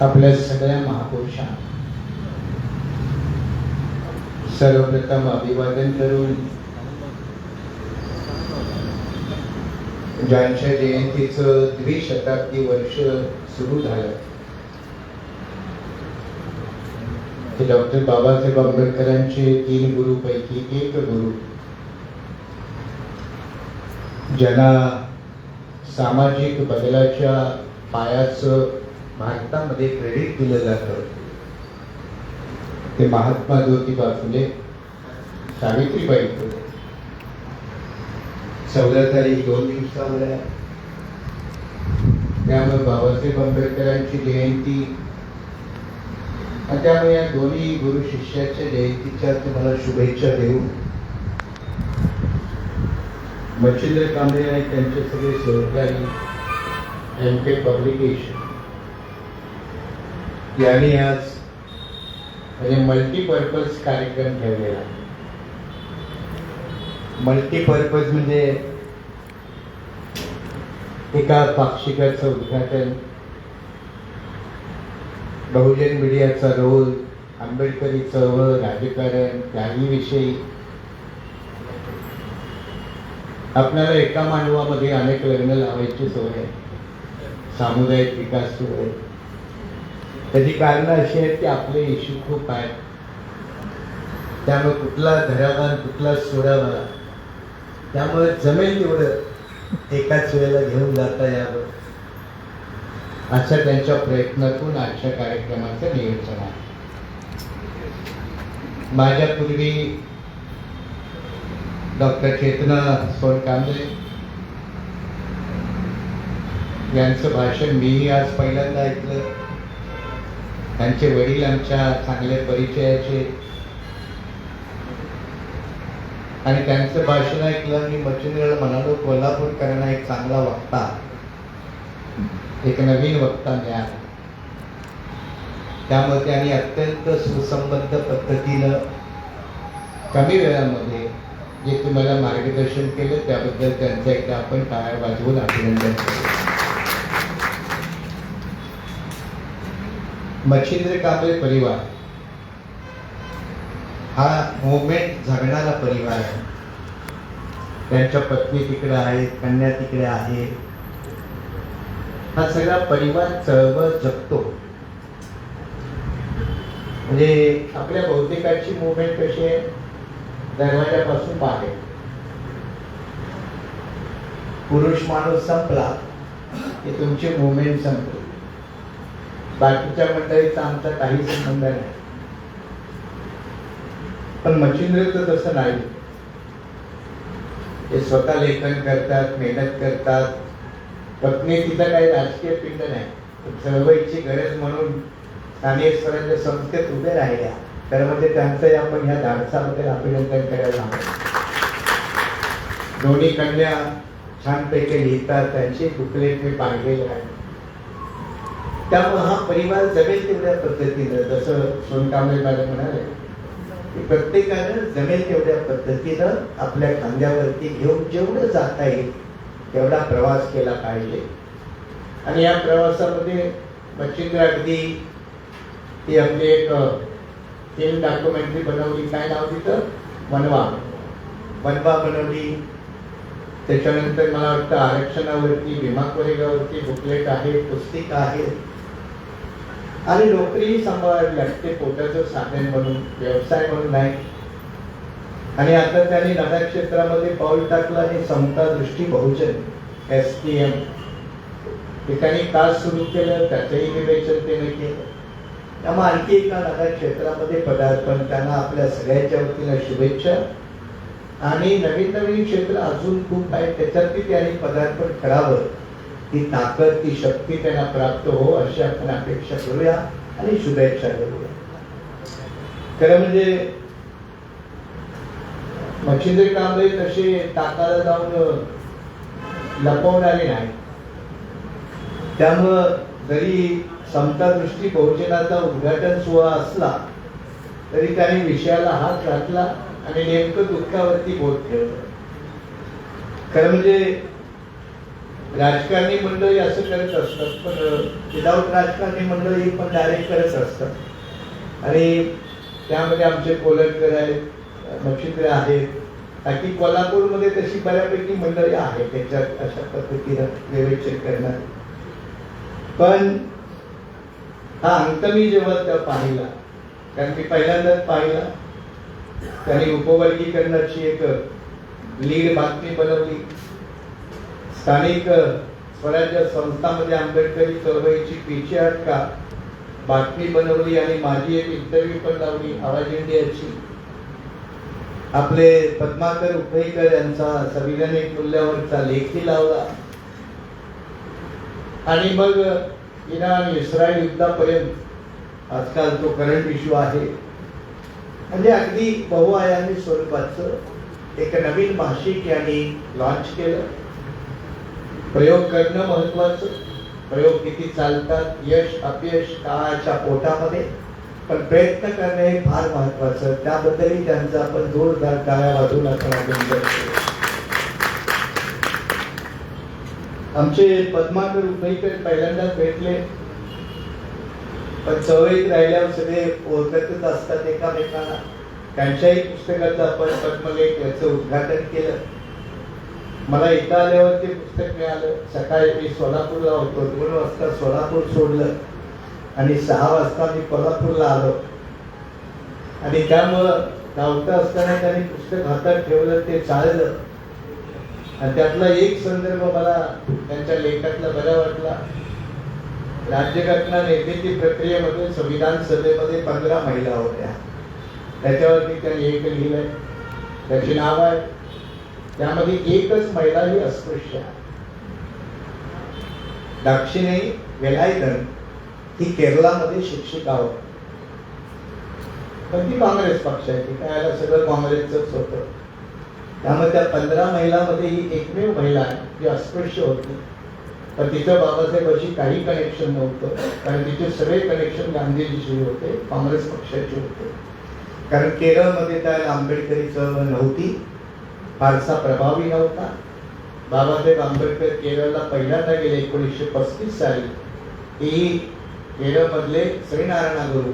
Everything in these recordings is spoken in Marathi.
आपल्या सगळ्या महापुरुषांना सर्वप्रथम अभिवादन करून ज्यांच्या जयंतीचं द्विशताब्दी वर्ष सुरू झालं ते डॉक्टर बाबासाहेब आंबेडकरांचे 3 गुरुपैकी एक गुरु, ज्यांना सामाजिक बदलाच्या पायाचं भारतामध्ये क्रेडिट दिलं जातं, ते महात्मा ज्योतिबा फुले, सावित्रीबाई फुले. 14 तारीख 2 दिवसावर आहे. त्यामुळे बाबासाहेब आंबेडकरांची जयंती आणि त्यामुळे या दोन्ही गुरु शिष्याच्या जयंतीच्या तुम्हाला शुभेच्छा देऊ. मच्छिंद्र कांबळे आणि त्यांचे सगळे सहकारी एम.के. पब्लिकेशन यांनी आज म्हणजे मल्टीपर्पज कार्यक्रम ठेवलेला. मल्टीपर्पज म्हणजे एका पाक्षिकाचं उद्घाटन, बहुजन मीडियाचा रोल, आंबेडकरी चळवळ, राजकारण, त्याहीविषयी आपल्याला एका मांडवामध्ये अनेक लग्न लावायची सवय आहे, सामुदायिक विकास सुरू आहे. त्याची कारणं अशी आहेत की आपले इश्यू खूप आहेत. त्यामुळे कुठला धरावा कुठला सोडावा, त्यामुळे जमेल तेवढं एकाच वेळेला घेऊन जाता यावं अशा त्यांच्या प्रयत्नातून आजच्या कार्यक्रमाचं नियोजन आहे. माझ्यापूर्वी डॉक्टर चेतना सोनकांबळे यांचं भाषण मीही आज पहिल्यांदा ऐकलं. त्यांचे वडील आमच्या चांगल्या परिचयाचे आणि त्यांचं भाषण ऐकलं. मी मच्छिंद्रला म्हणालो, कोल्हापूरकरांना एक चांगला वक्ता, एक नवीन वक्ता मिळाला. त्यामुळे त्यांनी अत्यंत सुसंबद्ध पद्धतीनं कमी वेळामध्ये जे तुम्हाला मार्गदर्शन केलं त्याबद्दल त्यांचं एकदा आपण टाळ्या वाजवून अभिनंदन करू. मच्छिंद्र कांबळे परिवार हा मुवमेंट जगणारा परिवार आहे. त्यांच्या पत्नी तिकडे आहेत, कन्या तिकडे आहे. हा सगळा परिवार चळवळ जगतो. म्हणजे आपल्या बहुतेकांची मुवमेंट कशी आहे, दरवाजापासून बाहेर. पुरुष माणूस संपला की तुमची मुवमेंट संपली. बाकीच्या मंडळीचा आमचा काही संबंध नाही. पण मच्छिंद्रचं तसं नाही. ते स्वतः लेखन करतात, मेहनत करतात. पत्नी तिथं काही राजकीय पिंड नाही, चळवळीची गरज म्हणून स्थानिक स्वराज्य संस्थेत उभे राहिल्या. तर म्हणजे त्यांचं आपण ह्या धाडसाबद्दल अभिनंदन करायला हवं. दोन्ही कन्या छानपैकी लिहितात, त्यांचे बुकलेट मी पाहिलेले आहे. त्यामुळे हा परिवार जमेल तेवढ्या पद्धतीनं, जसं सोनकांबळे मॅडम म्हणाले, प्रत्येकानं जमेल तेवढ्या पद्धतीनं आपल्या खांद्यावरती घेऊन जेवढं जाता येईल तेवढा प्रवास केला पाहिजे. आणि या प्रवासामध्ये मच्छिंद्र अगदी ती आपली एक फिल्म डॉक्युमेंटरी बनवली. काय नाव तिथं? वनवा बनवली. त्याच्यानंतर मला वाटतं आरक्षणावरती, भीमा कोरेगावरती बुकलेट आहे, पुस्तिका आहे. आणि नोकरीही सांभाळावी लागते, पोटाचं साधन म्हणून, व्यवसाय म्हणून नाही. आणि आता त्यांनी नव्या क्षेत्रामध्ये पाऊल टाकलं आणि समता दृष्टी बहुजन STM ठिकाणी का सुरू केलं त्याचंही विवेचन त्याने केलं. त्यामुळे आणखी एका नव्या क्षेत्रामध्ये पदार्पण, त्यांना आपल्या सगळ्यांच्या वतीनं शुभेच्छा. आणि नवीन नवीन क्षेत्र अजून खूप आहेत, त्याच्यातही त्यांनी पदार्पण करावं. ती ताकद, ती शक्ती त्यांना प्राप्त हो अशी आपण अपेक्षा करूया आणि शुभेच्छा करूया. खरं म्हणजे मच्छिंद्र कांबळे तसे ताकाला जाऊन लपवणारे नाही. त्यामुळं जरी समता दृष्टी बहुजनाचा उद्घाटन सोहळा असला तरी त्यांनी विषयाला हात घातला आणि नेमकं दुःखावरती बोट ठेवलं. खरं म्हणजे राजकारणी मंडळी असं करत असतात, पण विदाऊट राजकारणी मंडळी पण डायरेक्ट करत असतात. आणि त्यामध्ये आमचे कोलटकर आहेत, मच्छिंद्र आहेत, बाकी कोल्हापूरमध्ये तशी बऱ्यापैकी मंडळी आहेत त्याच्यात अशा पद्धतीनं विवेचन करणार. पण हा अंक मी जेव्हा त्या पाहिला, कारण मी पहिल्यांदाच पाहिला, त्यांनी उपवर्गीकरणाची एक लीड बातमी बनवली. स्थानिक स्वराज्य संस्थांमध्ये आंबेडकरी चळवळीची पीछेहाट का बातमी बनवली आणि माझी एक इंटरव्ह्यू पण लावली आवाज इंडियाची. आपले पद्माकर उपळेकर यांचा संविधानिक मूल्यावरचा लेखी लावला. आणि मग इराण इस्रायल युद्धापर्यंत आजकाल तो करंट इश्यू आहे. म्हणजे अगदी बहुआयामी स्वरूपाचं एक नवीन भाषिक यांनी लॉन्च केलं. प्रयोग करणं महत्वाचं, प्रयोग किती चालतात, यश अपयश काळाच्या पोटामध्ये, पण प्रयत्न करणे हे फार महत्वाचं. त्याबद्दलही त्यांचा आपण जोरदार टाळ्या वाजवून आमचे पद्माकर उपळेकर पहिल्यांदाच भेटले, पण चळवळीत राहिल्यावर सगळे ओळखतच असतात एकामेकांना. त्यांच्याही पुस्तकाचं आपण पद्मलेख याचं उद्घाटन केलं. मला इथं आल्यावर ते पुस्तक मिळालं. सकाळी मी सोलापूरला होतो, 2 वाजता सोलापूर सोडलं आणि 6 वाजता मी कोल्हापूरला आलो. आणि त्यामुळं धावतं असताना त्यांनी पुस्तक हातात ठेवलं, ते चाललं. आणि त्यातला एक संदर्भ मला त्यांच्या लेखातला बरा वाटला. राज्यघटना निर्मिती प्रक्रियेमध्ये संविधान सभेमध्ये 15 महिला होत्या. त्याच्यावरती त्यांनी एक लिहिलंय, त्याचे नाव आहे, त्यामध्ये एकच महिला ही अस्पृश्य आहे. दाक्षिणी वेलायधर ही केरळामध्ये शिक्षिका होती, पण ती काँग्रेस पक्षाची, त्याला सगळं काँग्रेसच होतं. त्यामुळे त्या 15 महिलांमध्ये ही एकमेव महिला आहे जी अस्पृश्य होती. पण तिचं बाबासाहेबांशी काही कनेक्शन नव्हतं, कारण तिचे सगळे कनेक्शन गांधीजीशी होते, काँग्रेस पक्षाचे होते. कारण केरळमध्ये त्याला आंबेडकरी चळवळ नव्हती, फारसा प्रभावी नव्हता. बाबासाहेब आंबेडकर केरळला पहिल्यांदा गेले 1935 साली. ही केरळमधले श्रीनारायण गुरु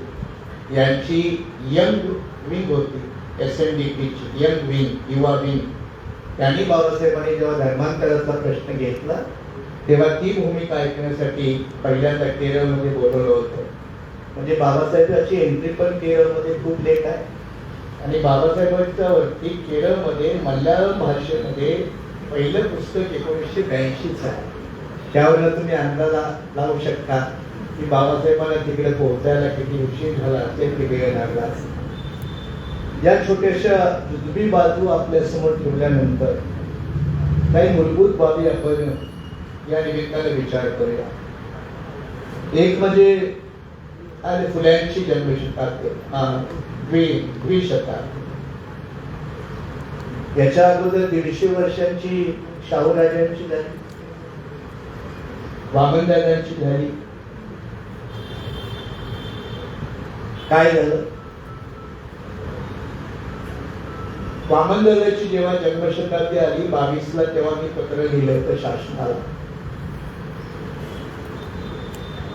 यांची यंग विंग होती, SNDPची यंग विंग, युवा विंग. त्यांनी बाबासाहेबांनी जेव्हा धर्मांतराचा प्रश्न घेतला तेव्हा ती भूमिका ऐकण्यासाठी पहिल्यांदा केरळमध्ये बोलवलं होतं. म्हणजे बाबासाहेबांची एंट्री पण केरळमध्ये खूप लेट आहे. आणि बाबासाहेबांच्या वरती केरळमध्ये मल्याळम भाषेमध्ये पहिलं पुस्तक 1982च आहे. त्यावरनं तुम्ही अंदाजा लावू शकता की बाबासाहेबांना तिकडे पोहोचायला किती उशीर झाला असेल, किती वेळ लागला. या छोट्याशा जुजबी बाजू आपल्या समोर ठेवल्यानंतर काही मूलभूत बाबी आपण या निमित्ताने विचार करूया. एक म्हणजे फुल्यांची जन्मशताब्दी, द्विशताब्दी. याच्या अगोदर 150 वर्षांची शाहूराजांची झाली, वामनदादांची झाली. काय झालं? वामनदादाची जेव्हा जन्मशताब्दी आली 22ला, तेव्हा मी पत्र लिहिलं होतं शासनाला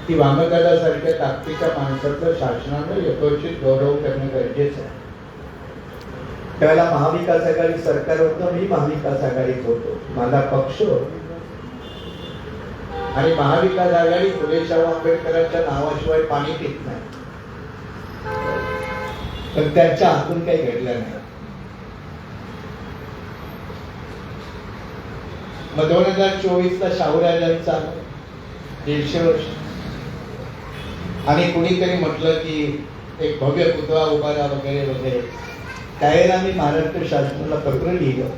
की वामनदादा सारख्या ताकदीच्या माणसाचं शासनानं यथोचित गौरव करणं गरजेचं आहे. त्यावेळेला महाविकास आघाडी सरकार होतं, मी महाविकास आघाडीत होतो, माझा पक्ष होता. आणि महाविकास आघाडी फुले शाहू आंबेडकरांच्या नावाशिवाय पाणी पित नाही, पण त्यांच्या हातून काही घडलं नाही. मग 2024ला शाहूराजांचा 150 वर्ष. आणि कुणीतरी म्हटलं की एक भव्य पुतळा उभारा वगैरे वगैरे. त्यावेळेला मी महाराष्ट्र शासनाला पत्र लिहिलं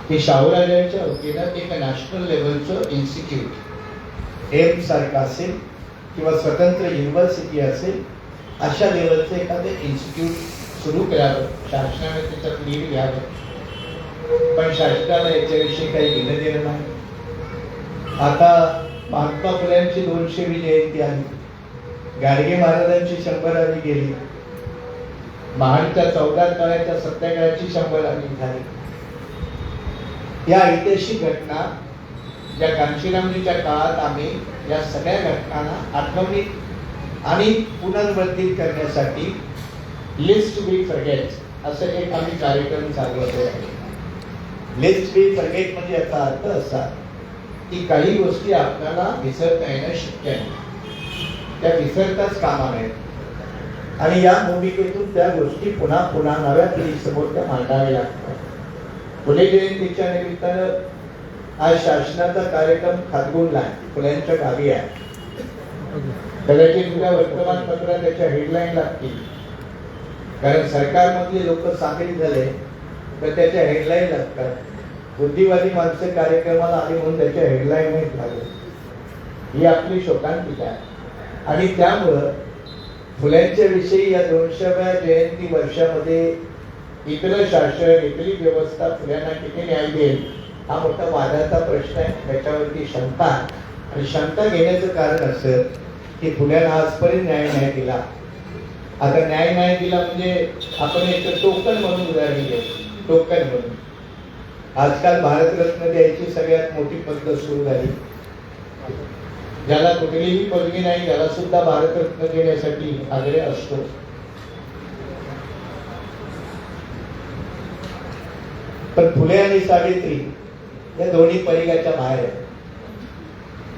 की शाहूराजांच्या वतीनं एक नॅशनल लेवलचं इन्स्टिट्यूट एम सारखं असेल किंवा स्वतंत्र युनिव्हर्सिटी असेल, अशा लेवलचं एखादं इन्स्टिट्यूट सुरू करावं, शासनाने त्याच्यात लीड घ्यावं. पण शासनाला याच्याविषयी काही घेणं देणं नाही. आता महात्मा फुल्यांची 200वी जयंती आली, गाडगे महाराजांची 100वी गेली, महाडच्या 14 तळ्याच्या सत्याग्रहाची 100वी झाली. या ऐतिहासिक घटना ज्या कांशीरामजीच्या काळात आम्ही या सगळ्या घटनांना आठवणीत आणि पुनर्वर्धित करण्यासाठी लिस्ट वी फॉरगेट असं एक आम्ही कार्यक्रम चालवतो आहे. लिस्ट वी फॉरगेट म्हणजे याचा अर्थ असा की काही गोष्टी आपल्याला विसरता येणं शक्य नाही, त्या विसरताच कामा नयेत आणि या भूमिकेतून त्या गोष्टी पुन्हा पुन्हा नव्या पिढीसमोर त्या मांडाव्या लागतात. फुले जयंतीच्या निमित्तानं आज शासनाचा कार्यक्रम खातगुंडला आहे, फुल्यांच्या गावी आहे. कदाचित उद्या वर्तमानपत्रात त्याच्या हेडलाईन लागतील, कारण सरकारमधले लोक सामील झाले तर त्याच्या हेडलाईन लागतात. बुद्धिवादी माणसं कार्यक्रमाला आली म्हणून त्याच्या हेडलाईन नाही लागले. ही आपली शोकांतिका आहे आणि त्यामुळं फुल्यांच्या विषयी या 200व्या जयंती वर्षामध्ये इथलं शासन, इथली व्यवस्था फुल्यांना किती न्याय देईल हा मोठा वादाचा प्रश्न आहे. त्याच्यावरती शंका, आणि शंका घेण्याचं कारण असं की फुल्यांना आजपर्यंत न्याय नाही दिला. आता न्याय नाही दिला म्हणजे आपण एक टोकन म्हणून उदाहरण घेऊ. टोकन म्हणून आजकाल भारतरत्न द्यायची सगळ्यात मोठी पद्धत सुरू झाली. ज्याला कुठलीही पदवी नाही त्याला सुद्धा भारतरत्न देण्यासाठी आग्रह असतो. पण फुले आणि सावित्री या दोन्ही परिघाच्या बाहेर आहेत.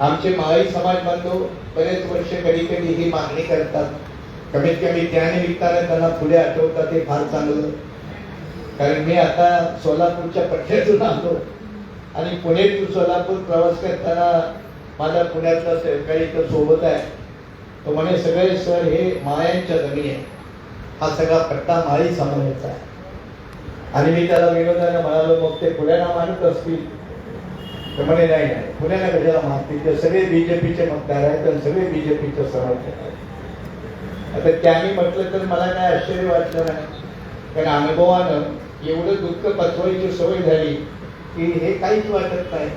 आमचे माळी समाज बांधव बरेच वर्ष कधी कधी ही मागणी करतात. कमीत कमी त्या निमित्ताने त्यांना फुले आठवतात, हे फार चांगलं. कारण मी आता सोलापूरच्या पट्ट्यातून आलो आणि पुणे टू सोलापूर प्रवास करताना माझा पुण्यातला सहकारी तर सोबत आहे. तो म्हणे सगळे सर हे माळ्यांच्या जमिनी आहे, हा सगळा पट्टा माळी समाजाचा आहे. आणि मी त्याला विनोदाने म्हणालो मग ते पुण्याला मानत असतील तर म्हणे नाही नाही, पुण्याला कशाला मानतील, ते सगळे बीजेपीचे मतदार आहेत आणि सगळे बीजेपीचे समर्थक आहेत. आता त्यांनी म्हटलं तर मला काय आश्चर्य वाटलं नाही, कारण अनुभवानं एवढं दुःख पचवायची सवय झाली की हे काहीच वाटत नाही.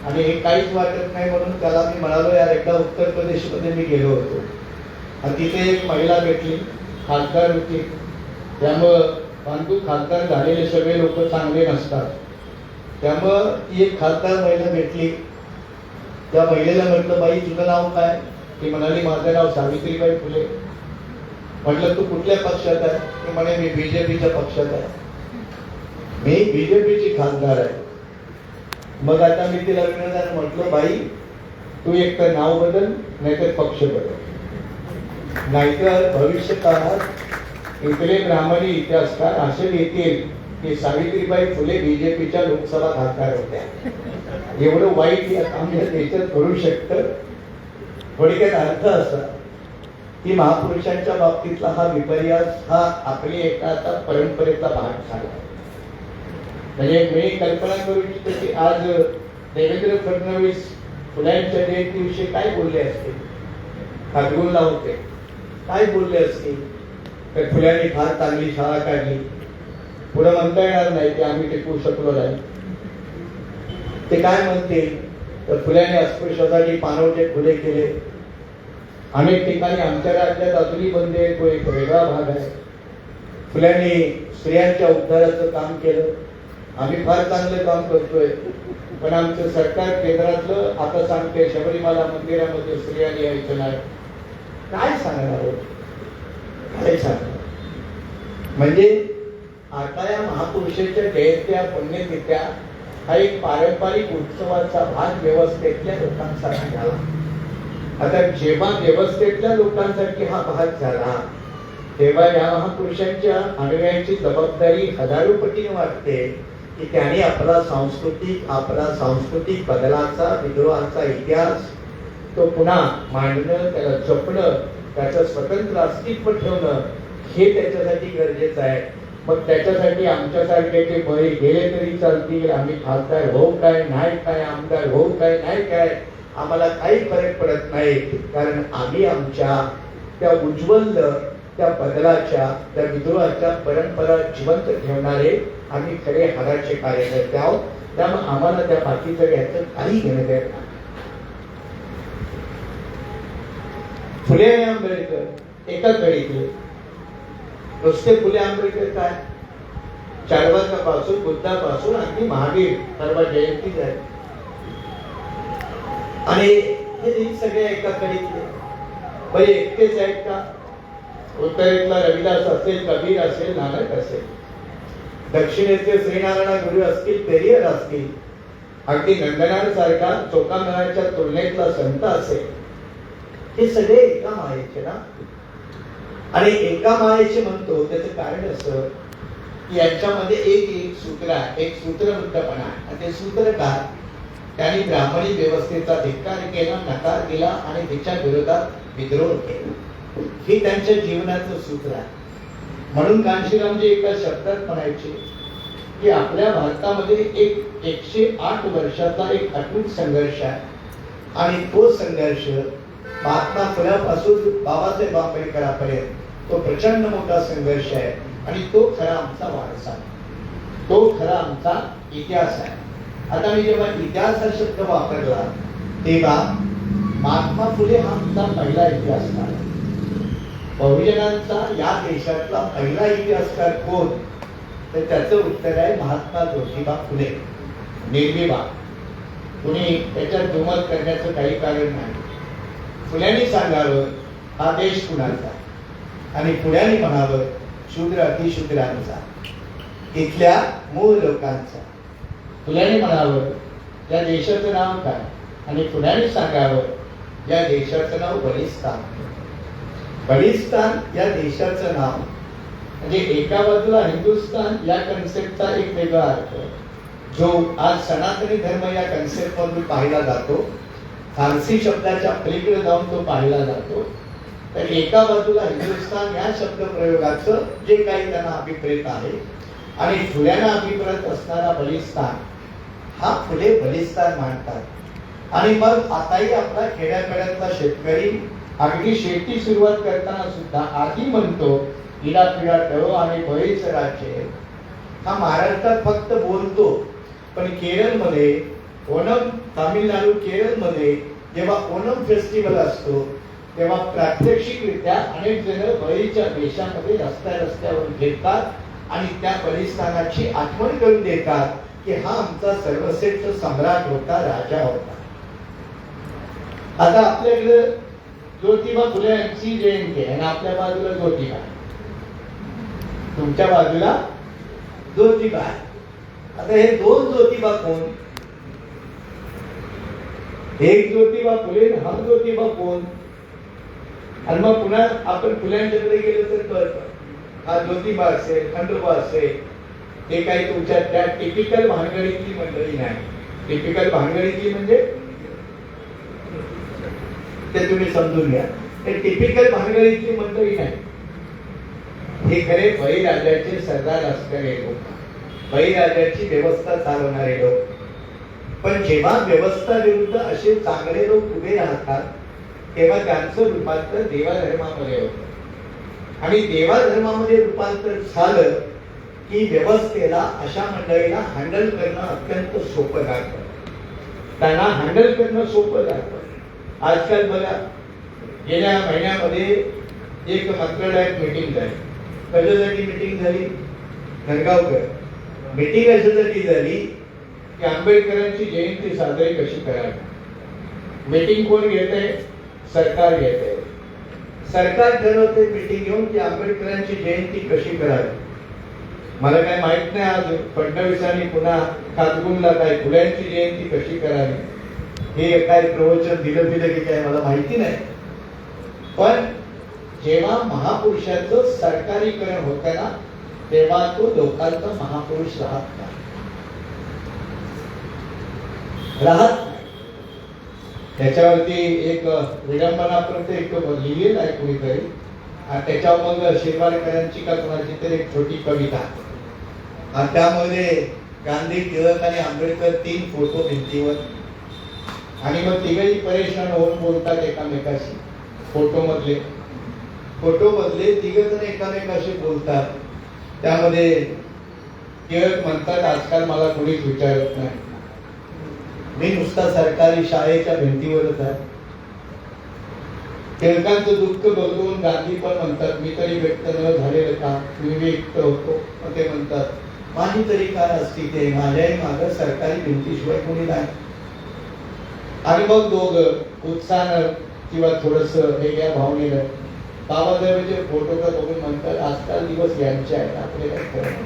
आणि हे काहीच वाटत नाही म्हणून त्याला मी म्हणालो यार, एकदा उत्तर प्रदेशमध्ये मी गेलो होतो आणि तिथे एक महिला भेटली, खासदार होती. त्यामुळं परंतु खासदार झालेले सगळे लोक चांगले नसतात. त्यामुळं ती एक खासदार महिला भेटली. त्या महिलेला म्हटलं बाई तुझं नाव काय? ती म्हणाली माझं नाव सावित्रीबाई फुले. म्हटलं तू कुठल्या पक्षात आहे? ती म्हणे मी बीजेपीच्या पक्षात आहे. मी बीजेपीची खासदार आहे. मग आता मी तिला विनोदाने म्हटलं बाई तू एक तर नाव बदल, नाहीतर पक्ष बदल, नाहीतर भविष्य काळात इथले ब्राह्मणी इतिहासकार असे लिहितील की सावित्रीबाई फुले बीजेपीच्या लोकसभा खासदार होत्या. एवढं वाईट या काम या देशात करू शकतं. थोडक्यात अर्थ असा की महापुरुषांच्या बाबतीतला हा विपर्यास हा आपली एका आता परंपरेचा भाग झाला. म्हणजे मी कल्पना करू इच्छितो की आज देवेंद्र फडणवीस फुल्यांच्या जयंतीविषयी काय बोलले असतील, खातगुंडला होते, काय बोलले असतील. तर फुल्यांनी फार चांगली शाळा काढली, पुढे म्हणता येणार नाही की आम्ही टिकवू शकलो नाही. ते काय म्हणतील तर फुल्यांनी अस्पृश्यासाठी पानवटे खुले केले. अनेक ठिकाणी आमच्या राज्यात अजूनही बंदी आहे, तो एक वेगळा भाग आहे. फुल्यांनी स्त्रियांच्या उद्धाराचं काम केलं. आम्ही फार चांगलं काम करतोय, पण आमचं सरकार केंद्रातलं आता सांगते शबरीमाला मंदिरामध्ये स्त्रियांनी यायचं नाही. काय सांगणार, काय सांगणार? म्हणजे आता या महापुरुषांच्या जयंत्या, पुण्यतिथ्या हा एक पारंपरिक उत्सवाचा भाग व्यवस्थेतल्या लोकांसाठी झाला. आता जेव्हा व्यवस्थेतल्या लोकांसाठी हा भाग झाला तेव्हा या महापुरुषांच्या अनुयायांची जबाबदारी हजारो पटीने वाटते की त्यांनी आपला सांस्कृतिक बदलाचा, विद्रोहाचा इतिहास तो पुन्हा मांडणं, त्याला जपणं, त्याचं स्वतंत्र अस्तित्व ठेवणं हे त्याच्यासाठी गरजेचं आहे. मग त्याच्यासाठी आमच्यासारखे बळी गेले तरी चालतील, आम्ही खासदार होऊ काय नाही काय, आमदार होऊ काय नाही काय, आम्हाला काही फरक पडत नाही. कारण आम्ही आमच्या त्या उज्ज्वल, त्या बदलाच्या, त्या विद्रोहाच्या परंपरा जिवंत ठेवणारे आम्ही खरे हाडाचे कार्यकर्ते आहोत. त्यामुळे आम्हाला त्या बाकीचं घ्यायचं काही घेणं देत नाही. फुले आणि आंबेडकर एकाच घडीतले. नुसते फुले आंबेडकर काय, चाळवकापासून बुद्धापासून अगदी महावीर परवा जयंती झाली आणि हे दिन सगळे एका कडीतले बरे एकटेच आहेत का? उत्तरेतला रविदास असेल, कबीर असेल, नानक असेल, दक्षिणेतले श्रीनारायण गुरु असतील, पेरियर असतील, अगदी नंदनार सारखा चोकामेळाच्या तुलनेतला संत असेल, हे सगळे एका मायेचे ना. आणि एका मायेचे म्हणतो त्याचं कारण असं की यांच्यामध्ये एक सूत्र आहे, एक सूत्रबद्धपणा आहे. आणि ते सूत्र काय? त्यांनी ब्राह्मणी व्यवस्थेचा धिक्कार केला, नकार दिला आणि तिच्या विरोधात विद्रोह केला. हे त्यांच्या जीवनाचं सूत्र आहे. म्हणून कांशीरामजी एका शब्दात म्हणायचे की आपल्या भारतामध्ये एक 108 वर्षाचा एक अटूट संघर्ष आहे आणि तो संघर्ष महात्मा फुल्यापासून बाबासाहेब आंबेडकरांपर्यंत तो प्रचंड मोठा संघर्ष आहे आणि तो खरा आमचा वारसा, तो खरा आमचा इतिहास आहे. आता मी जेव्हा इतिहास हा शब्द वापरला तेव्हा महात्मा फुले हा आमचा पहिला इतिहासकार, बहुजनांचा या देशातला पहिला इतिहासकार कोण? तर त्याचं उत्तर आहे महात्मा ज्योतिबा फुले, निर्विवाद. कुणी त्याच्यात दुमत करण्याचं काही कारण नाही. फुल्यांनी सांगावं हा देश कुणाचा आणि पुढ्याने म्हणावं शूद्र अतिशूद्रांचा, इथल्या मूळ लोकांचा. फुल्याने म्हणावं या देशाचं नाव काय आणि पुढ्याने सांगावं या देशाचं नाव बलिस्तान. बलिस्तान या देशाचं नाव म्हणजे एका बाजूला हिंदुस्थान या कन्सेप्टचा एक वेगळा अर्थ जो आज सनातनी धर्म या कन्सेप्ट मधून पाहिला जातो, फारसी शब्दाच्या पलीकडे जाऊन तो पाहिला जातो. तर एका बाजूला हिंदुस्थान या शब्द प्रयोगाचं जे काही त्यांना अभिप्रेत आहे आणि फुल्यांना अभिप्रेत असणारा बलिस्तान हा फुले बलिस्तान मानतात. आणि मग आताही आपला खेड्यापाड्यातला शेतकरी अगदी शेती सुरुवात करताना सुद्धा आधी म्हणतो इडा पिडा टळो आणि बळीचं राज्य. हा महाराष्ट्रात फक्त बोलतो, पण केरळमध्ये ओणम, तामिळनाडू केरळमध्ये जेव्हा ओणम फेस्टिवल असतो तेव्हा प्रात्यक्षिकरित्या अनेक जण बळीच्या देशामध्ये रस्त्यावर घेतात आणि त्या बलिस्तानाची आठवण करून देतात की हा आमचा सर्वश्रेष्ठ सम्राट होता, राजा होता. आता आपल्याकडे ज्योतिबा फुले यांची जयंती आहे आणि आपल्या बाजूला ज्योतिबा, तुमच्या बाजूला ज्योतिबा. आता हे दोन ज्योतिबा कोण? एक ज्योतिबा फुले, हा ज्योतिबा कोण? आणि मग पुन्हा आपण फुल्यांच्याकडे गेलो तर कळतं हा ज्योतिबा असेल, खंडोबा असेल, हे काही तुमच्या त्या टिपिकल भानगडीतली मंडळी नाही. टिपिकल भानगडीतली म्हणजे ते तुम्ही समजून घ्या, ते टिपिकल भानगडीतली मंडळी नाही. हे खरे बळीराजाचे सरदार असणारे लोक, बळीराजाची व्यवस्था चालवणारे लोक. पण जेव्हा व्यवस्था विरुद्ध असे चांगले लोक उभे राहतात तेव्हा त्यांचं रूपांतर देवाधर्मामध्ये होतं आणि देवाधर्मामध्ये रूपांतर झालं की व्यवस्थेला अशा मंडळीला हँडल करणं अत्यंत सोपं जातं, त्यांना हँडल करणं सोपं जातं. आजकाल बघा गेल्या महिन्यामध्ये एक मंत्रालयात मीटिंग झाली. कशासाठी मीटिंग झाली? धनगावकर. मीटिंग कशासाठी झाली की आंबेडकरांची जयंती साजरी कशी करावी. मीटिंग कोण घेते? सरकार घेते. सरकार ठरवते मीटिंग घेऊन की आंबेडकरांची जयंती कशी करावी. मला काय माहित नाही आज फडणवीसांनी पुन्हा खातगुंडला काय फुल्यांची जयंती कशी करावी हे काय प्रवचन दिलं की काय मला माहिती नाही. पण जेव्हा महापुरुषाचं सरकारीकरण होतं ना तेव्हा तो लोकांचा महापुरुष राहत नाही. त्याच्यावरती एक विडंबनापर्यंत एक लिहिलेलं आहे कोणीतरी आणि त्याच्यावर मग शिरवाडकरांची का कोणाची तरी एक छोटी कविता आणि त्यामध्ये गांधी, टिळक आणि आंबेडकर 3 फोटो भिंतीवर आणि मग तिघही परेशान होऊन बोलतात एकामेकाशी. फोटो मधले तिघ जण एकामेकाशी बोलतात. त्यामध्ये टिळक म्हणतात आजकाल मला कोणीच विचारत नाही, मी नुसता सरकारी शाळेच्या भिंतीवरच आहे. टिळकांचं दुःख बघून गांधी पण म्हणतात मी तरी व्यक्त न झालेलं का, मी व्यक्त होतो. ते म्हणतात माझी तरी काय असती ते माझ्याही मागं सरकारी भिंतीशिवाय कोणी नाही. आणि मग दोघं उत्साहानं किंवा थोडस वेगळ्या भावनेनं बाबासाहेबांचे फोटो का बघून म्हणतात आजकाल दिवस यांचे आहेत आपले काय खरं नाही.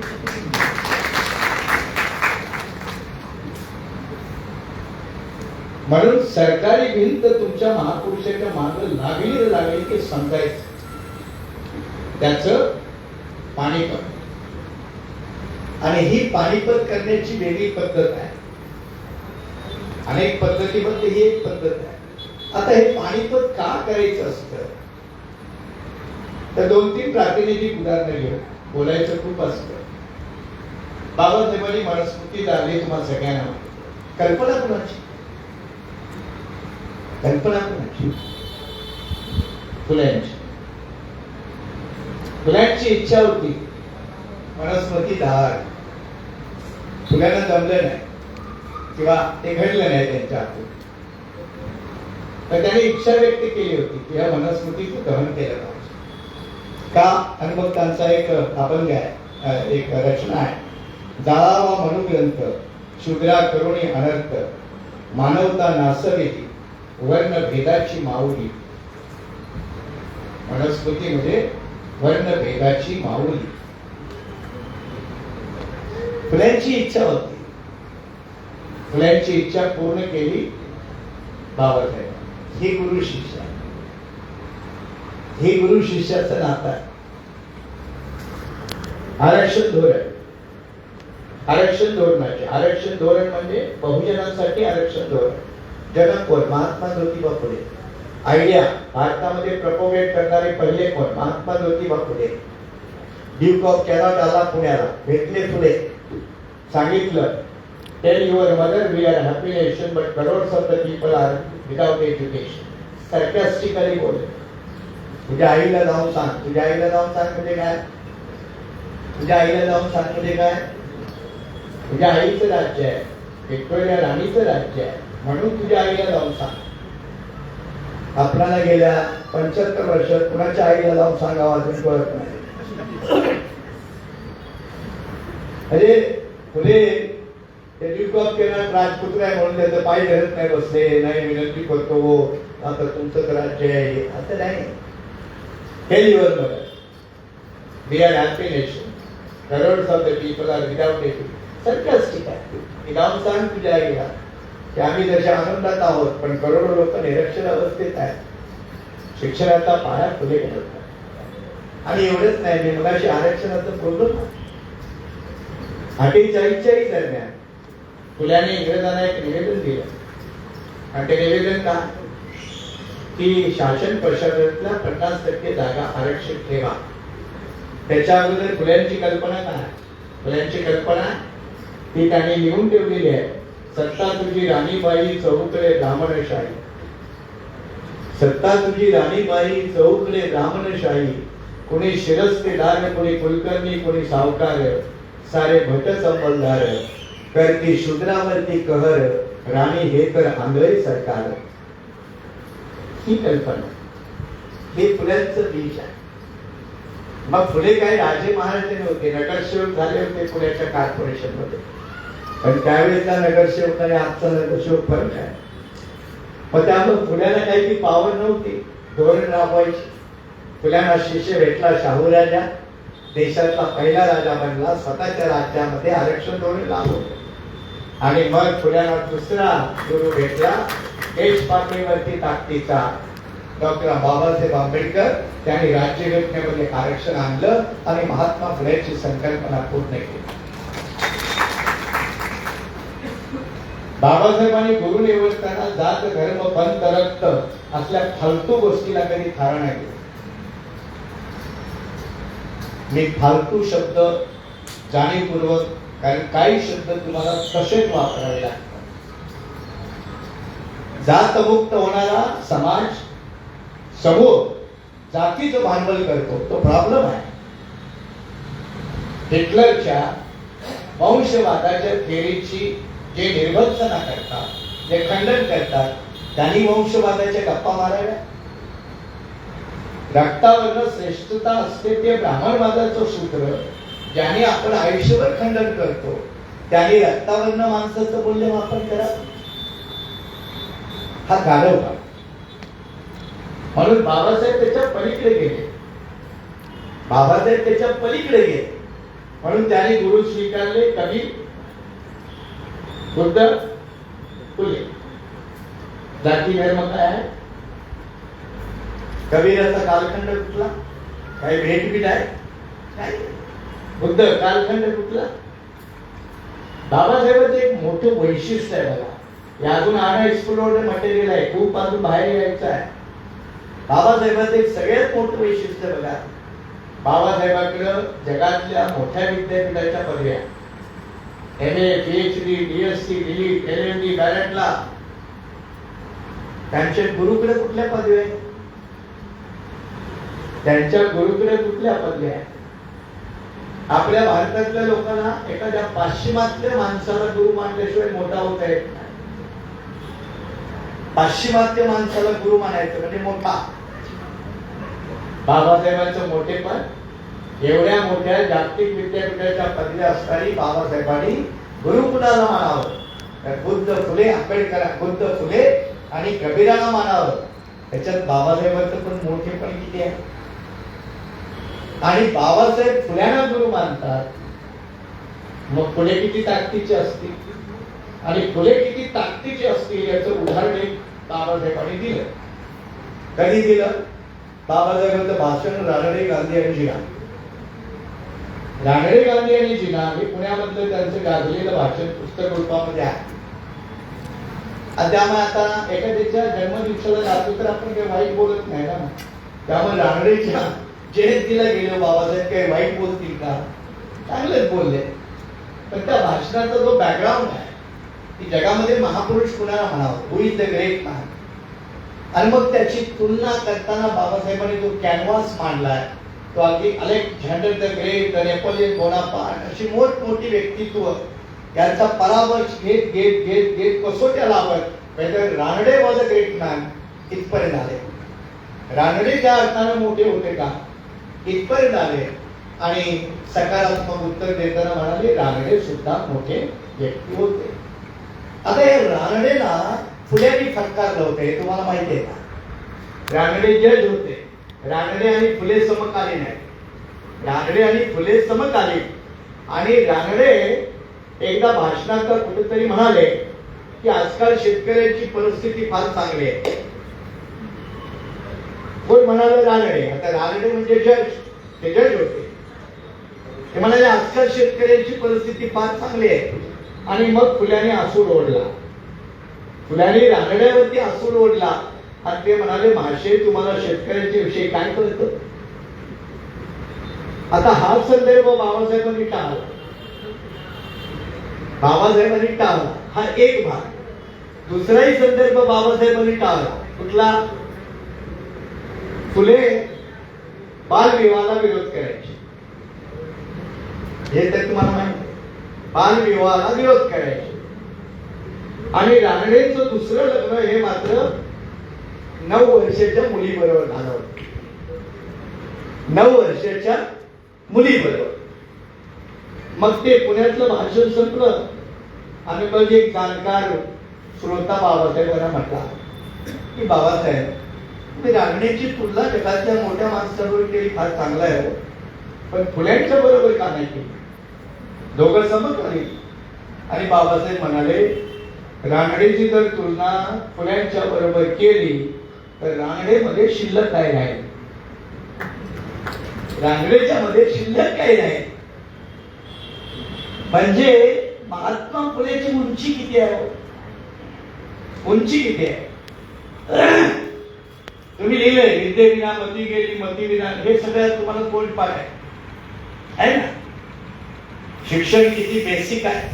म्हणून सरकारी भिंत तुमच्या महापुरुषाच्या मागे लागली की समजायचं त्याच पाणीपत. आणि ही पाणीपत करण्याची वेगळी पद्धत आहे. अनेक पद्धतीमध्ये ही एक पद्धत आहे. आता हे पाणीपत का करायचं असतं तर 2-3 प्रातिनिधिक उदाहरणं घेऊन बोलायचं खूप असतं. बाबासाहेबांनी मनुस्मृती दारली तुम्हाला सगळ्यांना. कल्पना कुणाची? कल्पना कुणाची? फुल्यांची. फुल्यांची इच्छा होती मनुस्मृती दार. फुल्यांना जमलं नाही किंवा ते घडलं नाही त्यांच्या हातून. तर त्याने इच्छा व्यक्त केली होती की या मनुस्मृतीचं दहन केलं पाहिजे का. आणि मग त्यांचा एक अभंग आहे, एक रचना आहे. जाळावा मनुग्रंथ शूद्रा करुणी अनर्थ मानवता नासवेली वर्ण भेदाची माऊली. मनुस्मृती म्हणजे वर्ण भेदाची माऊली. फुल्यांची इच्छा होती. फुल्यांची इच्छा पूर्ण केली बाबासाहेब. ही गुरु शिष्य, ही गुरु शिष्याचं नातं आहे. आरक्षण धोरण, आरक्षण धोरणाचे आरक्षण धोरण म्हणजे बहुजनांसाठी आरक्षण धोरण. जनक कोण? महात्मा ज्योतिबा फुले. आयडिया भारतामध्ये प्रपोगेट करणारे पहिले कोण? Mahatma Jyotiba Phule. Duke of Connaught आला पुण्याला, भेटले फुले. सांगितलं tell your mother we are happy nation but crores of the people are without education. Sarcastically बोलले. तुझ्या आईला जाऊन सांग. तुझ्या आईला जाऊन सांग म्हणजे काय? तुझ्या आईला जाऊन सांग म्हणजे काय? तुझ्या आईचं राज्य आहे, व्हिक्टोरिया राणीचं राज्य आहे, म्हणून तुझ्या आईला जाऊन सांग. आपल्याला गेल्या 75 वर्षात कुणाच्या आईला जाऊन सांगावं अजून कळत नाही. म्हणजे फुले राजपुत्र आहे म्हणून त्याचं पाय धरत नाही बसले, नाही विनंती करतो आता तुमचं राज्य आहे असं नाही. Tell your mother we are happy nation crores of the people are without education. Sarcastic आहे. मी जाऊन सांग तुझ्या आईला की आम्ही जशा आनंदात आहोत पण करोडो लोक निरक्षर अवस्थेत आहेत. शिक्षणाचा पाया फुले घालतात. आणि एवढंच नाही, मी मगाशी आरक्षणाचं बोललो ना. 48 दरम्यान फुल्याने इंग्रजांना एक निवेदन दिलं. आणि ते निवेदन का की शासन प्रशासनातल्या 50% जागा आरक्षित ठेवा. त्याच्या अगोदर फुल्यांची कल्पना काय? फुल्यांची कल्पना ती त्यांनी लिहून ठेवलेली आहे. सत्ता तुझी राणीबाई चौकडे ब्राह्मणशाही. सत्ता तुझी राणीबाई चौकडे ब्राह्मणशाही. कोणी शिरस्तेदार, कोणी कुलकर्णी, कोणी सावकार, सारे भट संबंधार. करती शूद्रावरती कहर, राणी हे तर आंधळे सरकार. ही कल्पना, हे फुल्यांचं बीज आहे. मग फुले काही राजे महाराजे नव्हते, नगरसेवक झाले होते पुण्याच्या कॉर्पोरेशन मध्ये. पण त्यावेळेचा नगरसेवक आणि आजचा नगरसेवक फरक आहे. मग त्यामुळे फुल्याला काही ती पावर नव्हती धोरण राबवायची. फुल्यांना शिष्य भेटला शाहू राजा, देशातला पहिला राजा बनला. स्वतःच्या राज्यामध्ये आरक्षण धोरण लागू. आणि मग फुल्यांना दुसरा गुरु भेटला देश पातळीवरती ताकदीचा डॉक्टर बाबासाहेब आंबेडकर. त्यांनी राज्यघटनेमध्ये आरक्षण आणलं आणि महात्मा फुलेची संकल्पना पूर्ण केली. बाबासाहेबांनी गुरु निवडताना जात धर्म पंथ रक्त असल्या फालतू गोष्टीला कधी थारा नाही दिला. मी फालतू शब्द जाणीवपूर्वक, कारण काही शब्द तुम्हाला तसेच वापरावे लागतात. जातमुक्त होणारा समाज समूह जातीचं भांडवल करतो, तो प्रॉब्लेम आहे. हिटलरच्या वंशवादाच्या थेअरीची जे निर्वंसना करतात, जे खंडन करतात, त्यांनी वंशवादाच्या गप्पा माराव्या. रक्तावरनं श्रेष्ठता असते ते ब्राह्मणवादाचं सूत्र ज्याने आपण आयुष्यभर खंडन करतो त्याने रक्तावरनं माणसाचं मूल्यमापन करा. हा गाढव का? म्हणून बाबासाहेब त्याच्या पलीकडे गेले. बाबासाहेब त्याच्या पलीकडे गेले म्हणून त्याने गुरु स्वीकारले. कवी, बुद्ध, फुले. जाती धर्म काय आहे? कबीराचा कालखंड कुठला? काही भेटबीट आहे? नाही. बुद्ध कालखंड कुठला? बाबासाहेबांचं एक मोठं वैशिष्ट्य आहे बघा. हे अजून अनएक्सप्लोर्ड मटेरियल आहे, खूप अजून बाहेर यायचं आहे. बाबासाहेबांचं एक सगळ्यात मोठं वैशिष्ट्य बघा, बाबासाहेबांकडं जगातल्या मोठ्या विद्यापीठाच्या पदव्या, MA, PhD, DSc, DLitt, LLD, बॅरेटला. त्यांच्या गुरुकडे कुठल्या पदव्या आहेत? त्यांच्या गुरुकडे कुठल्या पदव्या आहेत? आपल्या भारतातल्या लोकांना एखाद्या पाश्चिमात्य माणसाला गुरु मानल्याशिवाय मोठा होता येत नाही. पाश्चिमात्य माणसाला गुरु मानायचं म्हणजे मोठा. बाबासाहेबांचं मोठेपण, एवढ्या मोठ्या जागतिक विद्यापीठाच्या पदव्या असताना बाबासाहेबांनी गुरु कुणाला मानावं? तर बुद्ध, फुले, आंबेडकर, बुद्ध, फुले आणि कबीराला मानावं. त्याच्यात बाबासाहेबांचं पण मोठेपण किती आहे? आणि बाबासाहेब फुल्यांना गुरु मानतात, मग फुले किती ताकदीचे असतील आणि फुले किती ताकदीचे असतील याचं उदाहरण एक बाबासाहेबांनी दिलं. कधी दिलं? बाबासाहेबांचं भाषण रानडे, गांधी आणि जिना. रानडे, गांधी आणि जिना हे पुण्यामधलं त्यांचं गाजलेलं भाषण पुस्तक रूपामध्ये आहे. त्यामुळे आता एखाद्याच्या जन्मदिवसाला जातो तर आपण काही वाईट बोलत नाही ना. त्यामुळे रानडेच्या जयंतीला गेलो बाबासाहेब काही वाईट बोलतील का? चांगलेच बोलले. पण त्या भाषणाचा जो बॅकग्राऊंड आहे की जगामध्ये महापुरुष कुणाला म्हणावं, हु इज द ग्रेट मॅन, आणि मग त्याची तुलना करताना बाबासाहेबांनी जो कॅनव्हास मांडलाय तो अगदी Alexander the great, Napoleon Bonaparte अशी मोठमोठी व्यक्तित्व यांचा परामर्श घेत घेत घेत घेत कसोट्या लावत whether Ranade was a great man इथपर्यंत आले. रानडे ज्या अर्थानं मोठे होते का इथपर्यंत आले आणि सकारात्मक उत्तर देताना म्हणाले रानडे सुद्धा मोठे व्यक्ती होते. आता या रानडेला फुल्यांनी फटकारलं होतं हे तुम्हाला माहिती आहे का? रानडे जज होते. रानडे आणि फुले समकालीन आहेत. रानडे आणि फुले समकालीन. आणि रानडे एकदा भाषणात कुठेतरी म्हणाले की आजकाल शेतकऱ्यांची परिस्थिती फार चांगली आहे. कोण म्हणाले? रानडे. आता रानडे म्हणजे जज, ते जज होते. ते म्हणाले आजकाल शेतकऱ्यांची परिस्थिती फार चांगली आहे. आणि मग फुल्याने आसूड ओढला. फुल्याने रानड्यावरती आसूड ओढला आणि ते म्हणाले महाशय तुम्हाला शेतकऱ्यांच्या विषयी काय कळतं? आता हा संदर्भ बाबासाहेबांनी टाळला. बाबासाहेबांनी टाळला हा एक भाग. दुसराही संदर्भ बाबासाहेबांनी टाळला. कुठला? फुले बालविवाहाला विरोध करायचे हे तर तुम्हाला माहिती. बालविवाहाला विरोध करायचे. आणि रानडेंचं दुसरं लग्न हे मात्र 9 वर्षाच्या मुलीबरोबर झालं होतं. 9 वर्षाच्या मुलीबरोबर. मग ते पुण्यातलं भाषण संपलं आणि मग एक जाणकार श्रोता बाबासाहेबांना म्हटला की बाबासाहेब तुम्ही रानडेची तुलना जगातल्या मोठ्या माणसाबरोबर केली, फार चांगला आहे, पण फुल्यांच्या बरोबर का नाही केली? दोघं समकालीन. आणि बाबासाहेब म्हणाले रानडेची जर तुलना फुल्यांच्या बरोबर केली तर रानडेमध्ये शिल्लक काय नाही. रानडेच्या मध्ये शिल्लक काय नाही. म्हणजे महात्मा फुलेची उंची किती आहे? उंची किती आहे? तुम्ही लिहिलंय विद्ये विना मती गेली, मती विना, हे सगळ्यात तुम्हाला कोल्ड पाठ आहे ना. शिक्षण किती बेसिक आहे.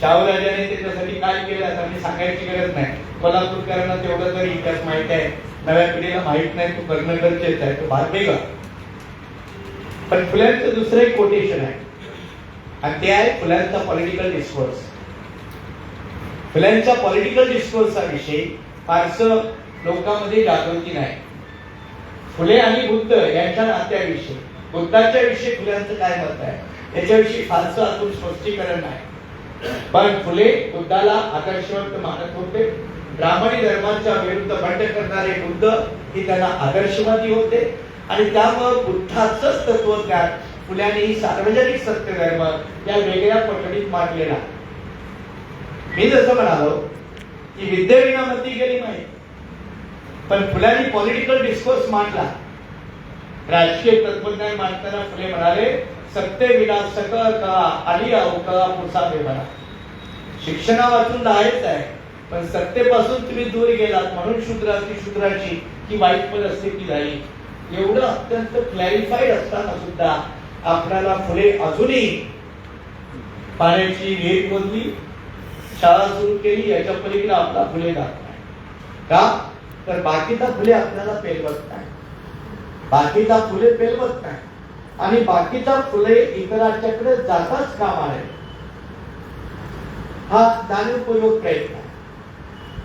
शाहूराजाने त्याच्यासाठी काय केलं असं मी सांगायची गरज नाही. कोल्हापूरकरांना तेवढं तरी इतिहास माहित आहे, नव्या पिढीला माहित नाही, तो करणं गरजेचं आहे, तो भाग वेगळा. पण फुल्यांचं दुसरं एक कोटेशन आहे आणि ते आहे फुल्यांचा पॉलिटिकल डिस्कोर्स. फुल्यांच्या पॉलिटिकल डिस्कोर्सचा विषयी फारसं लोकांमध्ये जागृती नाही. फुले आणि बुद्ध यांच्या नात्याविषयी, बुद्धाच्या विषयी फुल्यांचं काय मत आहे? याच्याविषयी फारसं अजून स्पष्टीकरण नाही. पण फुले बुद्धाला आदर्शवंत मानत होते. ब्राह्मणी धर्माच्या विरुद्ध बंड करणारे बुद्ध हे त्यांना आदर्शवादी होते आणि त्यामुळे बुद्धाचंच तत्वज्ञान फुल्यांनी सार्वजनिक सत्य धर्म या वेगळ्या पकडीत मांडलेला. मी जसं म्हणालो की विद्येविना मती गेली नाही, पण फुल्यांनी पॉलिटिकल डिस्कोर्स मांडला. राजकीय तत्वज्ञान मांडताना फुले म्हणाले, सत्य विना सकळ कळा आली अवकळा पुसा बेबरा. शिक्षणा वाचून आहेच आहे, पण सत्तेपासून तुम्ही दूर गेलात म्हणून शूद्राची की वाईट परिस्थिती झाली. एवढं अत्यंत क्लॅरिफाईड असताना सुद्धा आपल्याला फुले अजूनही पाण्याची विहीर खोदली, शाळा सुरू केली, याच्या पलीकडे आपला फुले जात नाही. का तर बाकीचा फुले आपल्याला पेलवत नाही, बाकीचा फुले पेलवत नाही आणि बाकीचा फुले इतरांच्याकडे जाताच कामा नये. हा जाणीवपूर्वक प्रयत्न आहे.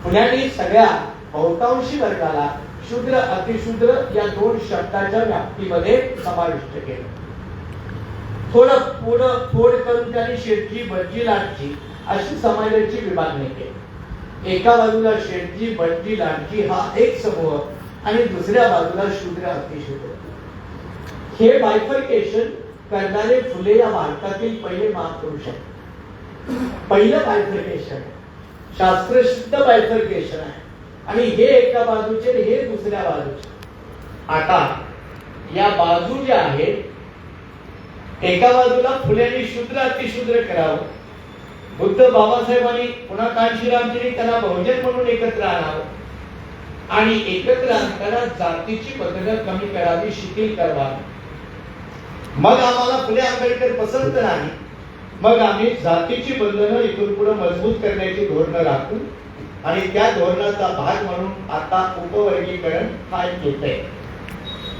फुल्यांनी सगळ्या बहुतांशी वर्गाला शूद्र अतिशूद्र या दोन शब्दाच्या व्याप्तीमध्ये समाविष्ट केलं. थोडं पुढं फोड करून त्यांनी शेठजी भटजी लाटजी अशी समाजाची विभागणी केली. एका बाजूला शेठजी भटजी लाटजी हा एक समूह आणि दुसऱ्या बाजूला शूद्र अतिशूद्र. हे बायफर्केशन करणारे फुले या भारतातील पहिले महापुरुष आहेत. पहिलं बायफर्केशन शास्त्रशुद्ध बायफर्केशन आहे आणि हे एका बाजूचे हे दुसऱ्या बाजूचे. आता या बाजू ज्या आहेत, एका बाजूला फुल्यांनी शूद्र अतिशूद्र करावं, बुद्ध बाबासाहेबांनी पुन्हा कांशीरामजींनी त्यांना बहुजन म्हणून एकत्र आणावं आणि एकत्र आणताना जातीची बंधनं कमी करावी, शिथिल करावी. मग आम्हाला फुले आंबेडकर पसंत नाही, मग आम्ही जातीची बंधनं इथून पुढे मजबूत करण्याची धोरणं राखू आणि त्या धोरणाचा भाग म्हणून आता उपवर्गीकरण हा येतंय.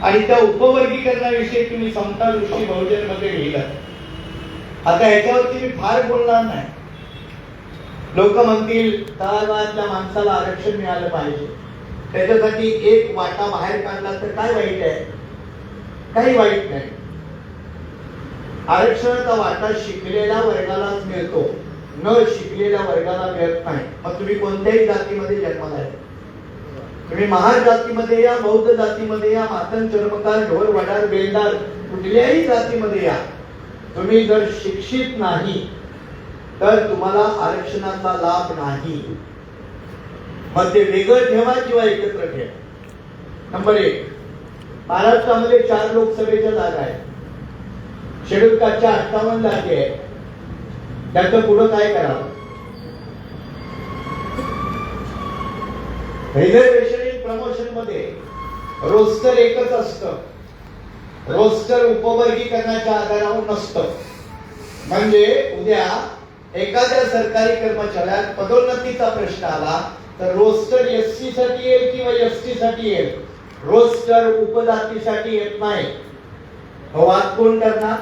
आणि त्या उपवर्गीकरणाविषयी तुम्ही समता दृष्टी बहुजन मध्ये लिहिलं. आता याच्यावरती मी फार बोलणार नाही. लोक म्हणतील तळागाळातल्या माणसाला आरक्षण मिळालं पाहिजे, त्याच्यासाठी एक वाटा बाहेर काढला तर काय वाईट आहे? काही वाईट नाही. आरक्षणाचा वाटा शिकलेल्या वर्गालाच मिळतो, न शिकलेल्या वर्गाला मिळत नाही. मग तुम्ही कोणत्याही जातीमध्ये जन्माला आहे, तुम्ही महार जातीमध्ये या, बौद्ध जातीमध्ये या, मातंग चर्मकार ढोर वडार बेलदार कुठल्याही जातीमध्ये या, तुम्ही जर शिक्षित नाही तर तुम्हाला आरक्षणाचा लाभ नाही. मग ते वेगळं ठेवा किंवा एकत्र ठेवा. नंबर 1, महाराष्ट्रामध्ये 4 लोकसभेच्या जागा आहेत. शेड्यूल कास्टच्या 58 जाती आहेत. त्याचं पुढं काय करावं? रिझर्वेशन इन प्रमोशन मध्ये रोस्टर एकच असतं, रोस्टर उपवर्गीकरणाच्या आधारावर नसतं. म्हणजे उद्या एखाद्या सरकारी कर्मचाऱ्यात पदोन्नतीचा प्रश्न आला तर रोस्टर एससी साठी येईल किंवा एसटी साठी येईल, रोस्टर उपजातीसाठी येत नाही. वाद कोण करणार?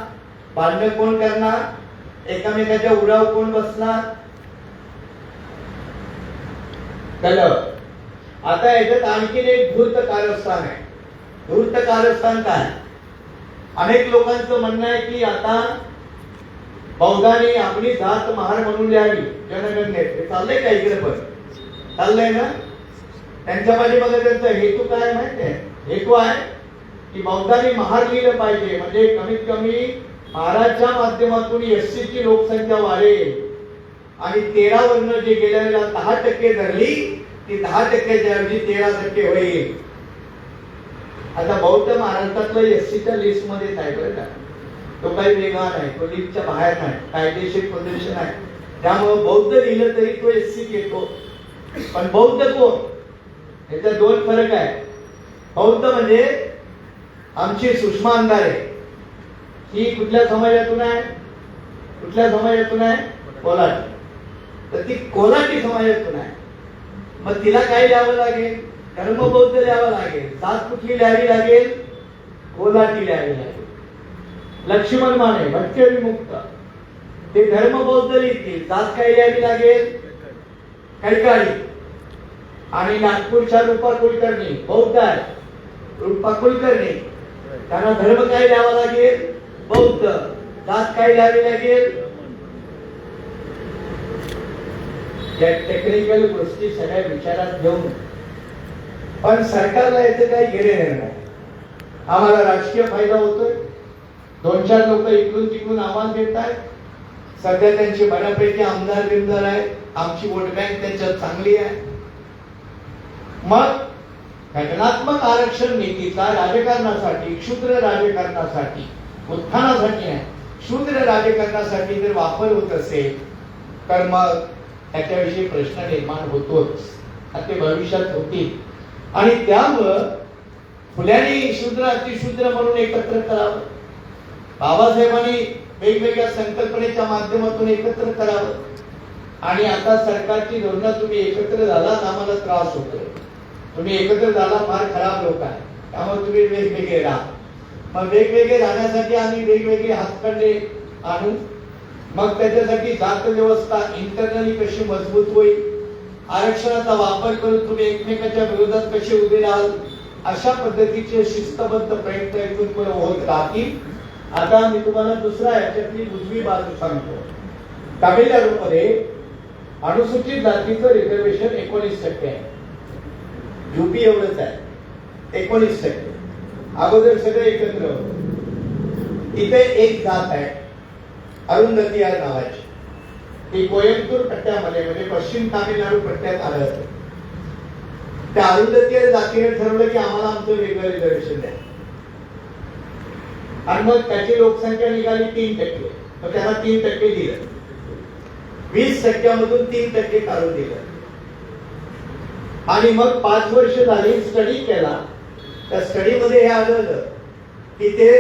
भांडण कोण करणार? एकामेकाच्या उराव कोण बसणार? कळलं? आता याच्यात आणखीन एक धूर्त कारस्थान आहे. धूर्त कारस्थान काय? अनेक लोकांचं म्हणणं आहे की आता बौद्धांनी आपली जात महार म्हणून लिहावी जनगणनेत. हे चाललंय का? इकडे पण चाललंय ना. त्यांच्या पाठीमागे त्यांचा हेतू काय माहिती आहे? हेतू आहे की बौद्धांनी महार लिहिलं पाहिजे, म्हणजे कमीत कमी महाराजच्या माध्यमातून एससी ची लोकसंख्या वाढेल आणि 13 वर्ण जे गेल्या 10% धरली ती 10%च्या ऐवजी 13% होईल. आता बौद्ध महाराष्ट्रातलं एससीच्या लिस्ट मध्ये आहे बरं का. तो काही वेगळा नाही, तो लिस्टच्या बाहेर नाही, कायदेशीर पोझिशन आहे. त्यामुळे बौद्ध लिहिलं तरी तो एससी येतो. पण बौद्ध कोण? याच्यात 2 फरक आहे. बौद्ध म्हणजे आमची सुषमा अंधारे, ही कुठल्या समाजातून आहे? कुठल्या समाजातून आहे? कोल्हाटी. तर ती कोल्हाटी समाजातून आहे. मग तिला काय लिहावं लागेल? धर्मबौद्ध लिहावं लागेल. जात कुठली लिहावी लागेल? कोल्हाटी लिहावी लागेल. लक्ष्मण माने भटके विमुक्त ते धर्मबौद्ध लिहितील, जात काय लिहावी लागेल? खडकाळी. आणि नागपूरच्या रूपा कुलकर्णी बौद्ध आहे, रूपा कुलकर्णी, त्यांना धर्म काय लिहावा लागेल? बौद्ध. जात काय द्यावी लागेल, या टेक्निकल गोष्टी सगळ्या विचारात घेऊन. पण सरकारला याचं काही घेणं नाही. आम्हाला राजकीय फायदा होतोय, 2-4 लोक इकडून तिकडून आवाज देत आहेत. सध्या त्यांची बऱ्यापैकी आमदार बिमदार आहे, आमची वोट बँक त्यांच्यात चांगली आहे. मग घटनात्मक आरक्षण नीतीचा राजकारणासाठी, क्षुद्र राजकारणासाठी, उत्थानासाठी नाही, क्षुद्र राजकारणासाठी जर वापर होत असेल तर मग त्याच्याविषयी प्रश्न निर्माण होतोच, ते भविष्यात होतील. आणि त्यामुळं फुल्याने शूद्र अतिशूद्र म्हणून एकत्र करावं, बाबासाहेबांनी वेगवेगळ्या संकल्पनेच्या माध्यमातून एकत्र करावं. आणि आता सरकारची धोरणं, तुम्ही एकत्र झालात आम्हाला त्रास होतोय, तुम्ही एकत्र झाला फार खराब लोक आहे, त्यामुळे तुम्ही वेगवेगळे राहा. मग वेगवेगळे राहण्यासाठी आम्ही वेगवेगळे हातखंडे आणू. मग त्याच्यासाठी जात व्यवस्था इंटरनली कशी मजबूत होईल, आरक्षणाचा वापर करून तुम्ही एकमेकांच्या विरोधात कसे उभे राहाल, अशा पद्धतीचे शिस्तबद्ध प्रयत्न इथून पुढे होत राहतील. आता मी तुम्हाला दुसरा याच्यातली उजवी बाजू सांगतो. तामिळनाडूमध्ये अनुसूचित जातीचं रिझर्वेशन 19% आहे. यूपी एवढंच आहे, 19%. अगोदर सगळे एकत्र होते. इथे एक जात आहे अरुंधती या नावाची, ती कोयंबतूर पट्ट्यामध्ये म्हणजे पश्चिम तामिळनाडू पट्ट्यात आलं. त्या अरुंधती या जातीने ठरवलं की आम्हाला आमचं वेगळं रिझर्वेशन द्या. आणि मग त्याची लोकसंख्या निघाली 3%, मग त्यांना 3% दिलं. 20%मधून 3% काढून दिलं. आणि मग 5 वर्ष झाली, स्टडी केला. त्या स्टडीमध्ये हे आढळलं की ते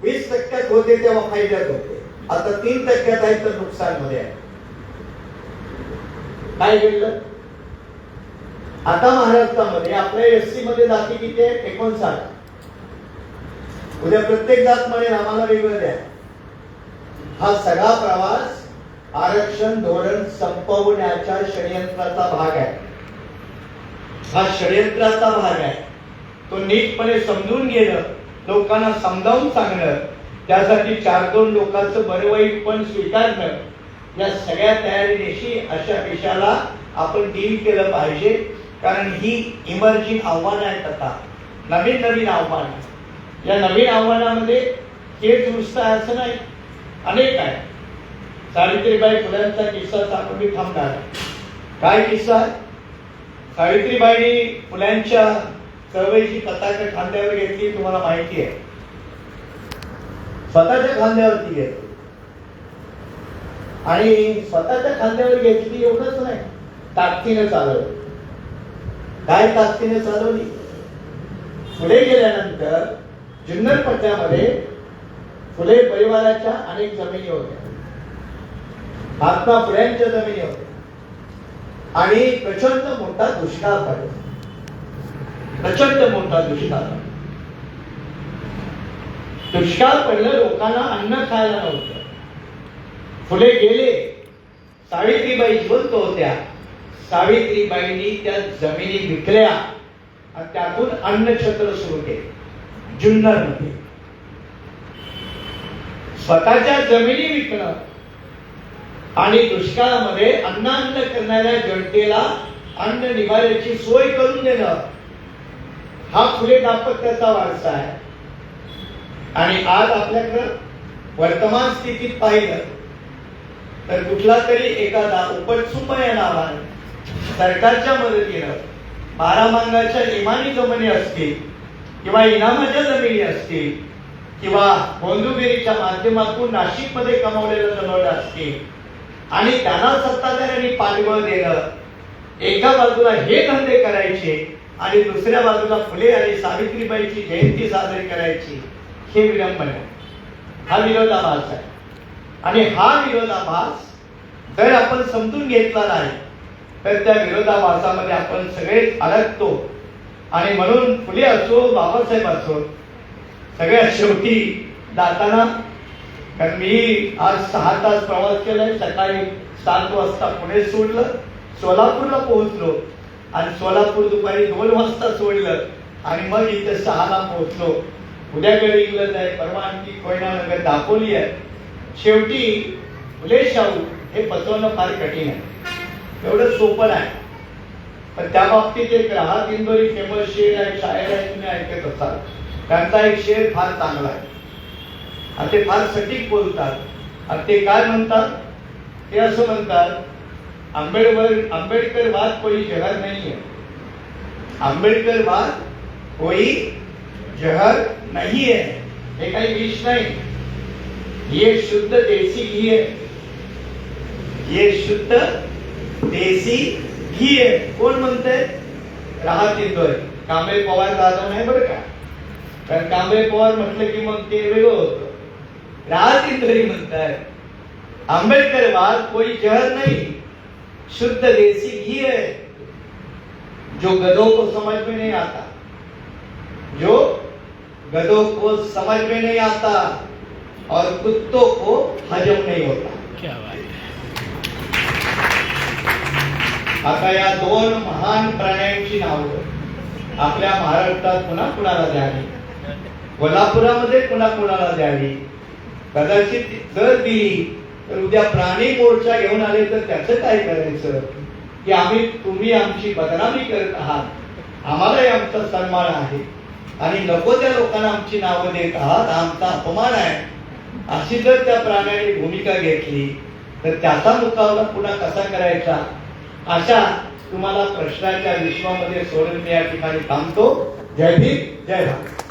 20% होते तेव्हा फायद्यात होते, आता 3% आहे तर नुकसान मध्ये आहे. काय घडलं? आता महाराष्ट्रामध्ये आपल्या एससी मध्ये जाती किती आहे? 59. उद्या प्रत्येक जात मध्ये आम्हाला वेगळं द्या. हा सगळा प्रवास आरक्षण धोरण संपवण्याच्या षडयंत्राचा भाग आहे. हा षडयंत्राचा भाग आहे. तो नीटपणे समजून घेणं, लोकांना समजावून सांगणं, त्यासाठी 4-2 लोकांचं बरं वाईट पण स्वीकारणं, या सगळ्या तयारीनिशी अशा देशाला आपण डील केलं पाहिजे. कारण ही इमर्जिंग आव्हान आहेत, आता नवीन नवीन आव्हान. या नवीन आव्हानामध्ये हेच नुसतं असं नाही, अनेक आहे. सावित्रीबाई फुल्यांचा किस्सा सांगून मी थांबणार. काय किस्सा? सावित्रीबाईंनी फुल्यांच्या चळवळीची पताका खांद्यावर घेतली, तुम्हाला माहिती आहे. स्वतःच्या खांद्यावरती घेतली आणि स्वतःच्या खांद्यावर घेतली एवढंच नाही, ताकदीने चालवली. काय ताकदीने चालवली? पुढे गेल्यानंतर जुन्नर पट्ट्यामध्ये फुले परिवाराच्या अनेक जमिनी होत्या, महात्मा फुल्यांच्या जमिनी होत्या. आणि प्रचंड मोठा दुष्काळ पडला, प्रचंड मोठा दुष्काळ. दुष्काळ पडलं, लोकांना अन्न खायला नव्हतं. फुले गेले, सावित्रीबाई जिवंत होत्या. सावित्रीबाईंनी त्या जमिनी विकल्या आणि त्यातून अन्नछत्र सुरू केले जुन्नर मध्ये. स्वतःच्या जमिनी विकणं आणि दुष्काळामध्ये अन्न करणाऱ्या जनतेला अन्न निवाऱ्याची सोय करून देणं, हा फुले दाम्पत्याचा वारसा आहे. आणि आज आपल्याकडं वर्तमान स्थितीत पाहिलं तर कुठला तरी एखादा उपटसुंब या नावाने सरकारच्या मदतीनं बारामांगाच्या इमानी जमिनी असतील किंवा इनामाच्या जमिनी असतील किंवा बोंधुगिरीच्या माध्यमातून नाशिकमध्ये कमावलेलं जमवलं असतील आणि त्यांना सत्ताधाऱ्यांनी पाठबळ देणं, एका बाजूला हे धंदे करायचे आणि दुसऱ्या बाजूला फुले आणि सावित्रीबाईची जयंती साजरी करायची, हे विडंबन आहे. हा विरोधाभास आहे. आणि हा विरोधाभास जर आपण समजून घेतला नाही तर त्या विरोधाभासामध्ये आपण सगळे अडकतो. आणि म्हणून फुले असो, बाबासाहेब असो, सगळ्यात शेवटी जाताना, कारण मी आज 6 तास प्रवास केलाय, सकाळी 7 वाजता पुणे सोडलं, सोलापूरला पोहोचलो आणि सोलापूर दुपारी 2 वाजता सोडलं आणि मग इथे 6ला पोहोचलो. उद्या गडिंग्लज आहे, परवा आणखी कोयना नगर दापोली आहे. शेवटी फुले शाहू हे पचवणं फार कठीण आहे, एवढं सोपं आहे. पण त्या बाबतीत एक राहत इंदोरी फेमस शेर आहे, शायर आहे, तुम्ही ऐकत असाल. त्यांचा एक शेर फार चांगला आहे आणि ते फार सटीक बोलतात. आणि ते काय म्हणतात, ते असं म्हणतात, आंबेडकरवाद कोई जहर नहीं है, आंबेडकरवाद कोई जहर नहीं है, हे काही विष नाही, ये शुद्ध देसी घी है, ये शुद्ध देसी घी आहे. कोण म्हणतंय? राहत इंदोरी. कांबळे पवार दादा नाही बरं का, कारण कांबळे पवार म्हटलं की मग ते वेगळं होतं. राहत इंदोरी म्हणताय आंबेडकरवाद कोई जहर नहीं, शुद्ध देसी घी है, जो गधों को समझ में नहीं आता, जो गधों को समझ में नहीं आता और कुत्तों को हजम नहीं होता. क्या बात है. आता या दोन महान प्राण्यांची नावं आपल्या महाराष्ट्रात पुन्हा कुणाला द्यावी, कोल्हापुरामध्ये पुन्हा कुणाला द्यावी. कदाचित जर दिली तर उद्या प्राणी मोर्चा घेऊन आले तर त्याचं काय करायचं, की तुम्ही आमची बदनामी करत आहात, आम्हालाही आमचा सन्मान आहे आणि नको त्या लोकांना आमची नावं देत आहात, आमचा अपमान आहे, अशी जर त्या प्राण्याने भूमिका घेतली तर त्याचा मुकाबला पुन्हा कसा करायचा, अशा तुम्हाला प्रश्नाच्या विश्वामध्ये सोडून मी या ठिकाणी थांबतो. जय भीम, जय भारत.